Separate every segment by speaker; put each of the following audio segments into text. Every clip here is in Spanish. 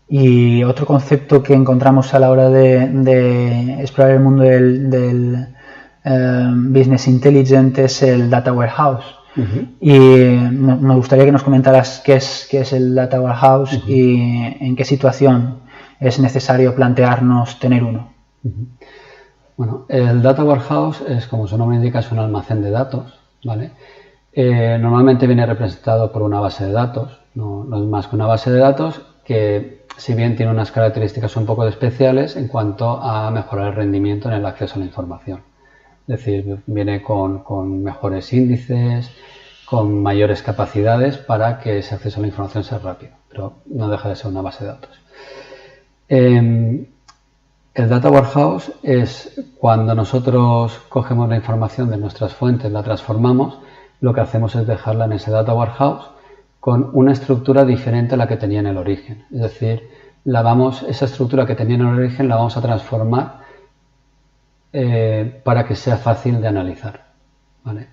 Speaker 1: Y otro concepto que encontramos a la hora de explorar el mundo del Business Intelligence es el Data Warehouse. Y me gustaría que nos comentaras qué es el Data Warehouse y en qué situación es necesario plantearnos tener uno.
Speaker 2: Bueno, el Data Warehouse es, como su nombre indica, es un almacén de datos, ¿vale? Normalmente viene representado por una base de datos, no es más que una base de datos que, si bien tiene unas características un poco especiales en cuanto a mejorar el rendimiento en el acceso a la información. Es decir, viene con mejores índices, con mayores capacidades para que ese acceso a la información sea rápido, pero no deja de ser una base de datos. El Data Warehouse es cuando nosotros cogemos la información de nuestras fuentes, la transformamos, lo que hacemos es dejarla en ese Data Warehouse con una estructura diferente a la que tenía en el origen. Es decir, esa estructura que tenía en el origen la vamos a transformar para que sea fácil de analizar, ¿vale?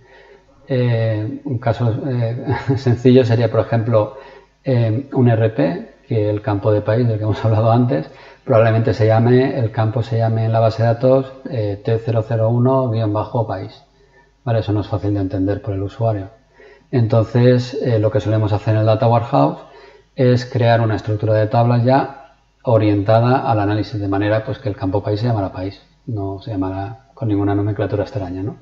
Speaker 2: Un caso sencillo sería, por ejemplo, un RP, que el campo de país del que hemos hablado antes, probablemente el campo se llame en la base de datos T001-país. ¿Vale? Eso no es fácil de entender por el usuario. Entonces, lo que solemos hacer en el Data Warehouse es crear una estructura de tablas ya orientada al análisis, de manera pues que el campo país se llamará país, no se llamará con ninguna nomenclatura extraña, ¿no?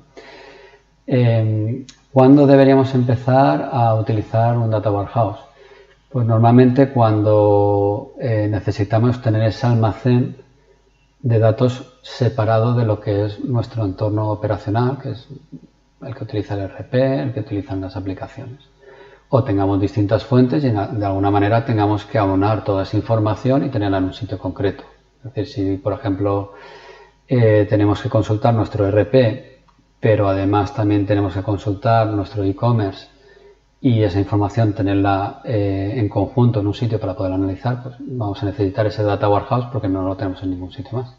Speaker 2: ¿Cuándo deberíamos empezar a utilizar un Data Warehouse? Pues normalmente cuando necesitamos tener ese almacén de datos separado de lo que es nuestro entorno operacional, que es el que utiliza el RP, el que utilizan las aplicaciones. O tengamos distintas fuentes y de alguna manera tengamos que abonar toda esa información y tenerla en un sitio concreto. Es decir, si por ejemplo tenemos que consultar nuestro RP, pero además también tenemos que consultar nuestro e-commerce y esa información tenerla en conjunto en un sitio para poder analizar, pues vamos a necesitar ese Data Warehouse porque no lo tenemos en ningún sitio más.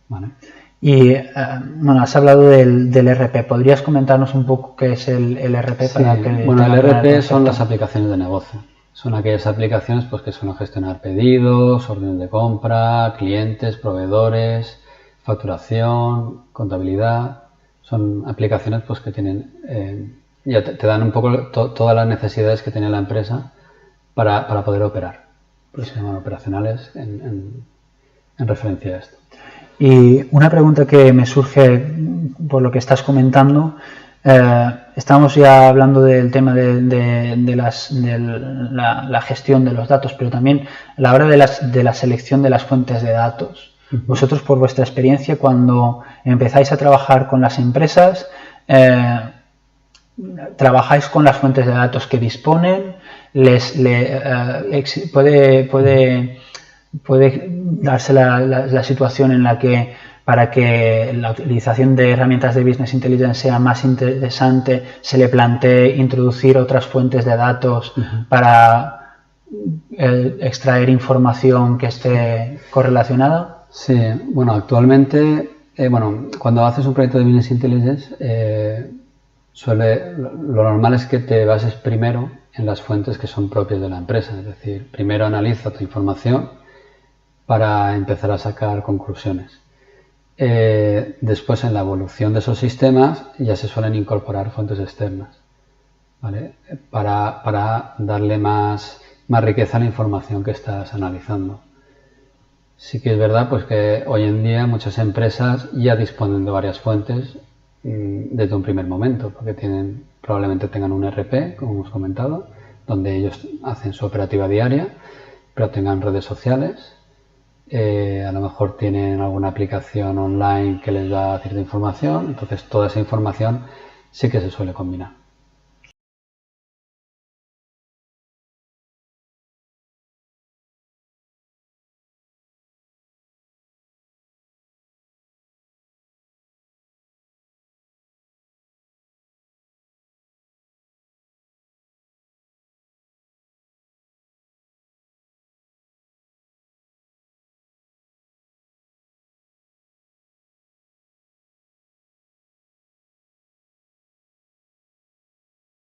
Speaker 2: ¿Vale?
Speaker 1: Y bueno, has hablado del RP. ¿Podrías comentarnos un poco qué es el RP?
Speaker 2: Sí, bueno, el RP son las aplicaciones de negocio. Son aquellas aplicaciones pues, que son a gestionar pedidos, órdenes de compra, clientes, proveedores, facturación, contabilidad. Son aplicaciones pues, que tienen, ya te dan un poco todas las necesidades que tiene la empresa para poder operar. Pues se llaman operacionales en referencia a esto.
Speaker 1: Y una pregunta que me surge por lo que estás comentando, estamos ya hablando del tema de la gestión de los datos, pero también a la hora de la selección de las fuentes de datos. Vosotros, por vuestra experiencia, cuando empezáis a trabajar con las empresas, ¿trabajáis con las fuentes de datos que disponen? ¿Puede darse la situación en la que, para que la utilización de herramientas de Business Intelligence sea más interesante, se le plantee introducir otras fuentes de datos para extraer información que esté correlacionada?
Speaker 2: Sí, bueno, actualmente, cuando haces un proyecto de Business Intelligence, lo normal es que te bases primero en las fuentes que son propias de la empresa. Es decir, primero analiza tu información para empezar a sacar conclusiones. Después, en la evolución de esos sistemas, ya se suelen incorporar fuentes externas, ¿vale? Para darle más riqueza a la información que estás analizando. Sí que es verdad pues, que hoy en día muchas empresas ya disponen de varias fuentes desde un primer momento, porque probablemente tengan un RP, como hemos comentado, donde ellos hacen su operativa diaria, pero tengan redes sociales. A lo mejor tienen alguna aplicación online que les da cierta información, entonces toda esa información sí que se suele combinar.